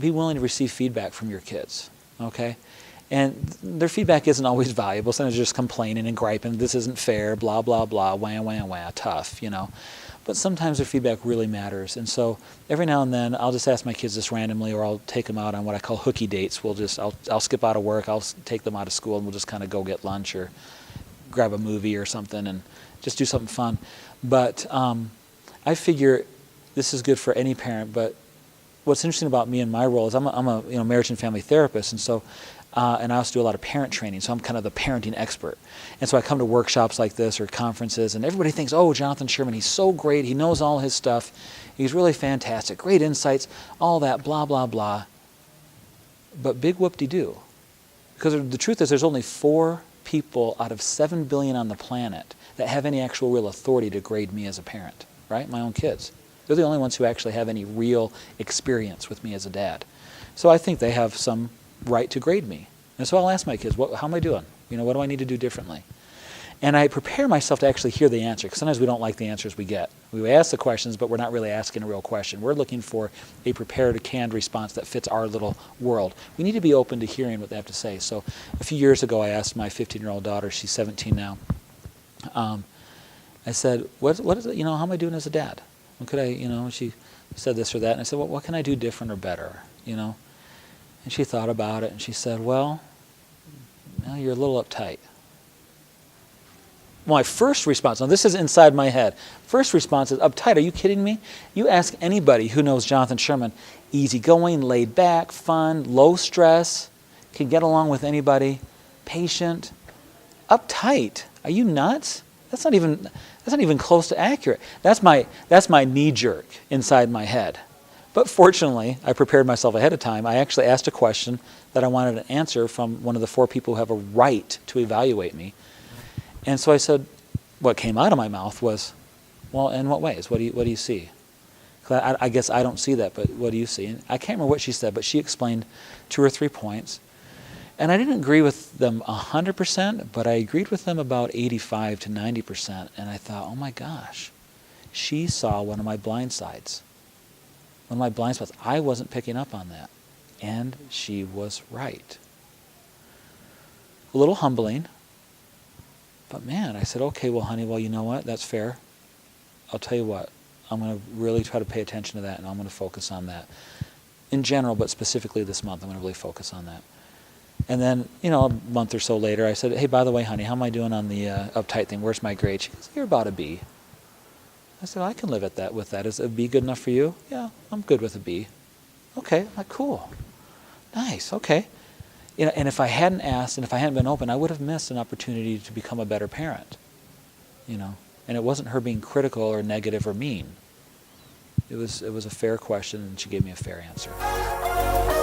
be willing to receive feedback from your kids, okay? And their feedback isn't always valuable. Sometimes they're just complaining and griping, this isn't fair, blah, blah, blah, wah, wah, wah, tough, But sometimes their feedback really matters. And so every now and then, I'll just ask my kids this randomly, or I'll take them out on what I call hooky dates. I'll skip out of work, I'll take them out of school, and we'll just kind of go get lunch or grab a movie or something and just do something fun. But I figure this is good for any parent, but what's interesting about me and my role is I'm a marriage and family therapist, and so and I also do a lot of parent training, so I'm kind of the parenting expert. And so I come to workshops like this or conferences, and everybody thinks, oh, Jonathan Sherman, he's so great, he knows all his stuff, he's really fantastic, great insights, all that, blah, blah, blah. But big whoop-de-doo. Because the truth is there's only 4 people out of 7 billion on the planet that have any actual real authority to grade me as a parent, right? My own kids. They're the only ones who actually have any real experience with me as a dad. So I think they have some right to grade me. And so I'll ask my kids, how am I doing? What do I need to do differently? And I prepare myself to actually hear the answer, because sometimes we don't like the answers we get. We ask the questions, but we're not really asking a real question. We're looking for a prepared, canned response that fits our little world. We need to be open to hearing what they have to say. So a few years ago, I asked my 15-year-old daughter, she's 17 now, I said, what is it, how am I doing as a dad? What could I, she said this or that, and I said, well, what can I do different or better, And she thought about it, and she said, well, you're a little uptight. My first response, now this is inside my head, first response is, uptight, are you kidding me? You ask anybody who knows Jonathan Sherman, easygoing, laid back, fun, low stress, can get along with anybody, patient. Uptight, are you nuts? That's not even close to accurate. That's my knee jerk inside my head. But fortunately, I prepared myself ahead of time. I actually asked a question that I wanted an answer from one of the 4 people who have a right to evaluate me. And so I said, what came out of my mouth was, well, in what ways? What do you see? I guess I don't see that, but what do you see? And I can't remember what she said, but she explained 2 or 3 points. And I didn't agree with them 100%, but I agreed with them about 85 to 90%. And I thought, oh my gosh, she saw one of my blind sides. One of my blind spots. I wasn't picking up on that. And she was right. A little humbling. But man, I said, okay, well, honey, well, you know what? That's fair. I'll tell you what. I'm going to really try to pay attention to that, and I'm going to focus on that. In general, but specifically this month, I'm going to really focus on that. And then, a month or so later, I said, hey, by the way, honey, how am I doing on the uptight thing? Where's my grade? She goes, you're about a B. I said, I can live with that. Is a B good enough for you? Yeah, I'm good with a B. Okay, I'm like, cool. Nice, okay. And if I hadn't asked and if I hadn't been open, I would have missed an opportunity to become a better parent. And it wasn't her being critical or negative or mean. It was a fair question, and she gave me a fair answer.